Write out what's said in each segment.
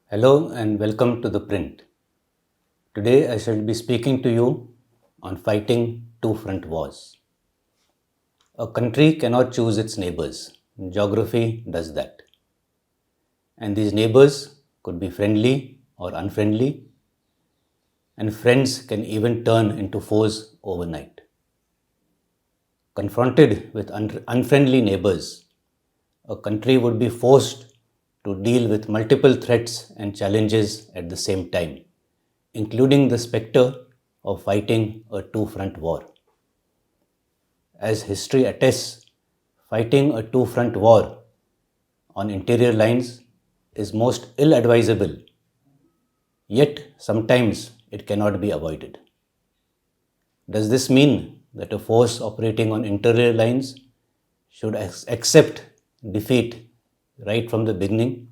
Hello and welcome to ThePrint. Today I shall be speaking to you on fighting two front wars. A country cannot choose its neighbours. Geography does that. And these neighbours could be friendly or unfriendly, and friends can even turn into foes overnight. Confronted with unfriendly neighbours, a country would be forced to deal with multiple threats and challenges at the same time, including the spectre of fighting a two-front war. As history attests, fighting a two-front war on interior lines is most ill-advisable, yet sometimes it cannot be avoided. Does this mean that a force operating on interior lines should accept defeat right from the beginning?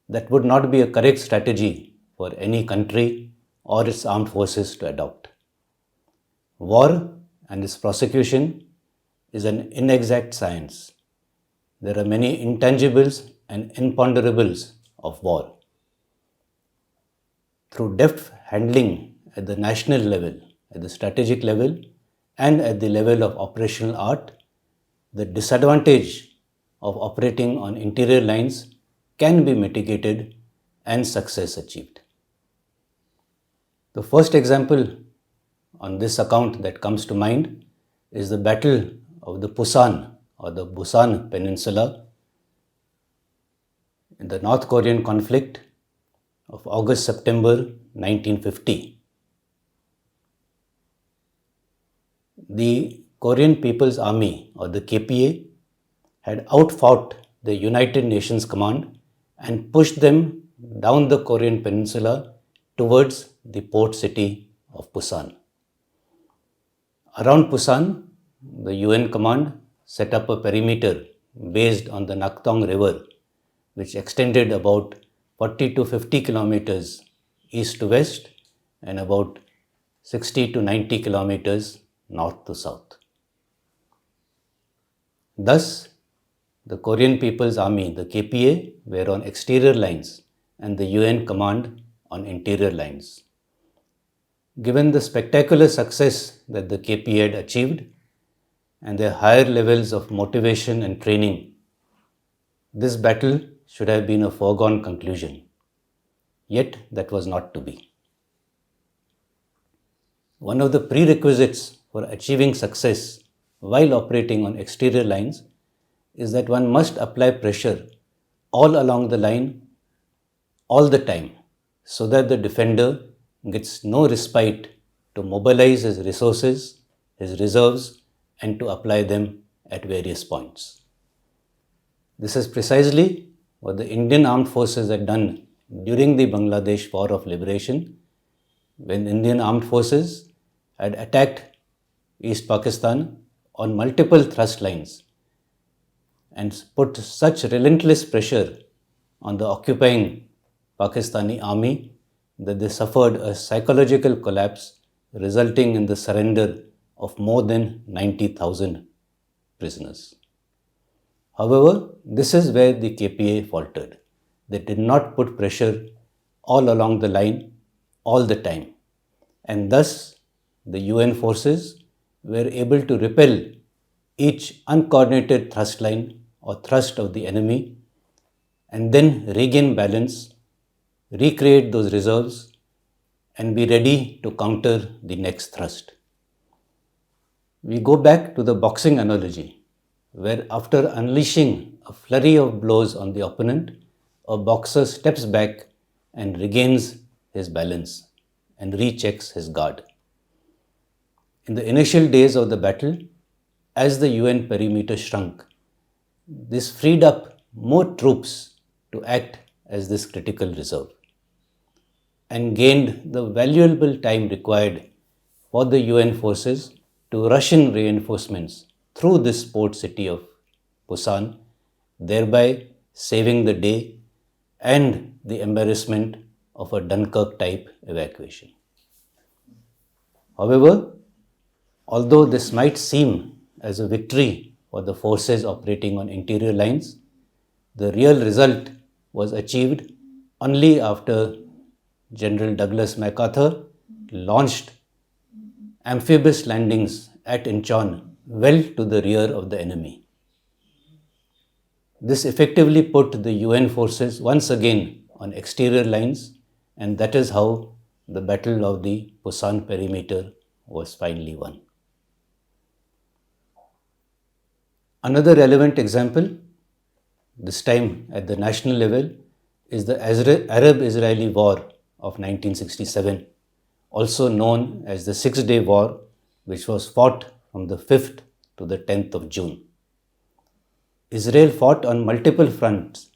That would not be a correct strategy for any country or its armed forces to adopt. War and its prosecution is an inexact science. There are many intangibles and imponderables of war. Through deft handling at the national level, at the strategic level, and at the level of operational art, the disadvantage of operating on interior lines can be mitigated and success achieved. The first example on this account that comes to mind is the Battle of the Pusan or the Busan Peninsula in the North Korean conflict of August-September 1950. The Korean People's Army or the KPA had outfought the United Nations Command and pushed them down the Korean Peninsula towards the port city of Pusan. Around Pusan, the UN Command set up a perimeter based on the Naktong River, which extended about 40 to 50 kilometers east to west and about 60 to 90 kilometers north to south. Thus, the Korean People's Army, the KPA, were on exterior lines and the UN Command on interior lines. Given the spectacular success that the KPA had achieved and their higher levels of motivation and training, this battle should have been a foregone conclusion. Yet that was not to be. One of the prerequisites for achieving success while operating on exterior lines is that one must apply pressure all along the line all the time so that the defender gets no respite to mobilize his resources, his reserves, and to apply them at various points. This is precisely what the Indian Armed Forces had done during the Bangladesh War of Liberation, when Indian Armed Forces had attacked East Pakistan on multiple thrust lines and put such relentless pressure on the occupying Pakistani army that they suffered a psychological collapse, resulting in the surrender of more than 90,000 prisoners. However, this is where the KPA faltered. They did not put pressure all along the line all the time, and thus the UN forces were able to repel each uncoordinated thrust line or thrust of the enemy and then regain balance, recreate those reserves, and be ready to counter the next thrust. We go back to the boxing analogy, where after unleashing a flurry of blows on the opponent, a boxer steps back and regains his balance and rechecks his guard. In the initial days of the battle, as the UN perimeter shrunk, this freed up more troops to act as this critical reserve and gained the valuable time required for the UN forces to rush in reinforcements through this port city of Pusan, thereby saving the day and the embarrassment of a Dunkirk-type evacuation. However, although this might seem as a victory for the forces operating on interior lines, the real result was achieved only after General Douglas MacArthur launched amphibious landings at Incheon well to the rear of the enemy. This effectively put the UN forces once again on exterior lines, and that is how the Battle of the Pusan perimeter was finally won. Another relevant example, this time at the national level, is the Arab-Israeli War of 1967, also known as the SixDay War, which was fought from the 5th to the 10th of June. Israel fought on multiple fronts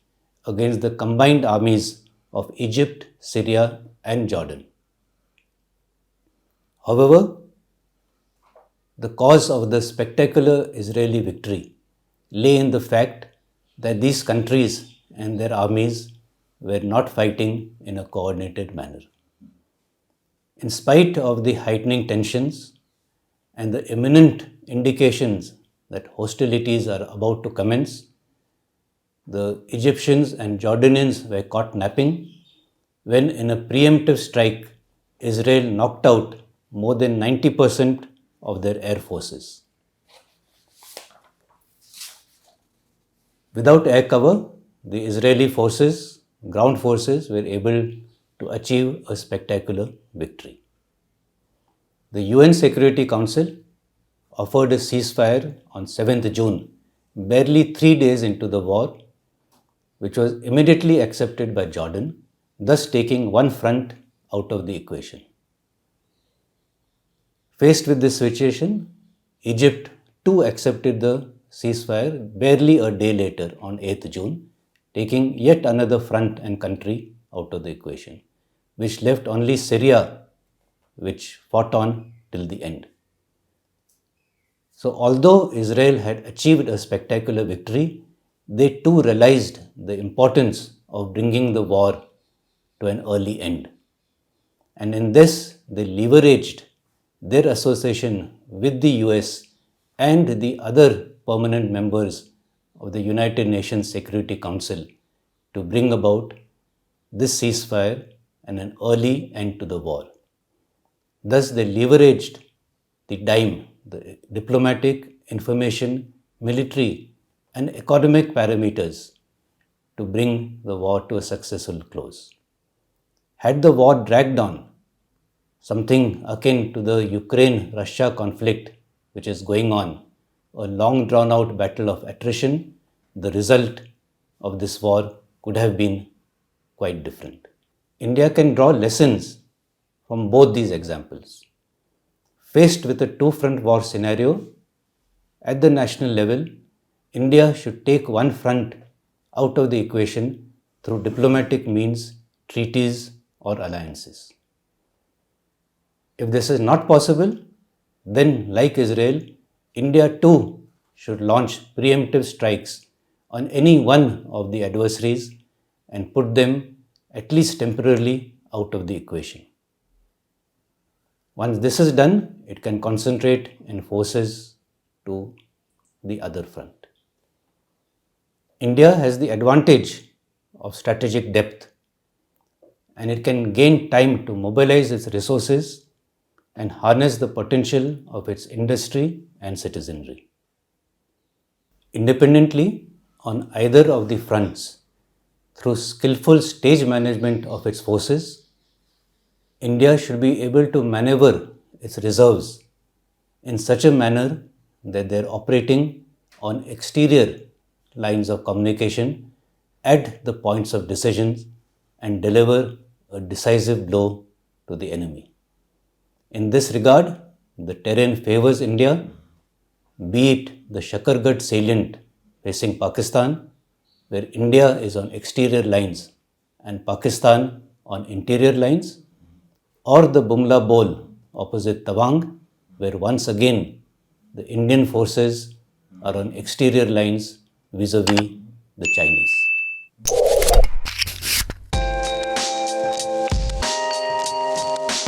against the combined armies of Egypt, Syria, and Jordan. However, the cause of the spectacular Israeli victory lay in the fact that these countries and their armies were not fighting in a coordinated manner. In spite of the heightening tensions and the imminent indications that hostilities are about to commence, the Egyptians and Jordanians were caught napping when, in a preemptive strike, Israel knocked out more than 90% of their air forces. Without air cover, the Israeli forces, ground forces, were able to achieve a spectacular victory. The UN Security Council offered a ceasefire on 7th June, barely 3 days into the war, which was immediately accepted by Jordan, thus taking one front out of the equation. Faced with this situation, Egypt too accepted the ceasefire barely a day later on 8th June, taking yet another front and country out of the equation, which left only Syria, which fought on till the end. So although Israel had achieved a spectacular victory, they too realized the importance of bringing the war to an early end. And in this, they leveraged their association with the US and the other permanent members of the United Nations Security Council to bring about this ceasefire and an early end to the war. Thus, they leveraged the dime, the diplomatic, information, military, and economic parameters to bring the war to a successful close. Had the war dragged on, something akin to the Ukraine-Russia conflict which is going on, a long drawn-out battle of attrition, the result of this war could have been quite different. India can draw lessons from both these examples. Faced with a two-front war scenario, at the national level, India should take one front out of the equation through diplomatic means, treaties, or alliances. If this is not possible, then like Israel, India too should launch preemptive strikes on any one of the adversaries and put them at least temporarily out of the equation. Once this is done, it can concentrate in forces to the other front. India has the advantage of strategic depth, and it can gain time to mobilize its resources and harness the potential of its industry and citizenry. Independently, on either of the fronts, through skillful stage management of its forces, India should be able to maneuver its reserves in such a manner that they are operating on exterior lines of communication at the points of decisions and deliver a decisive blow to the enemy. In this regard, the terrain favors India, be it the Shakargarh salient facing Pakistan, where India is on exterior lines and Pakistan on interior lines, or the Bumla Bole opposite Tawang, where once again the Indian forces are on exterior lines vis-a-vis the Chinese.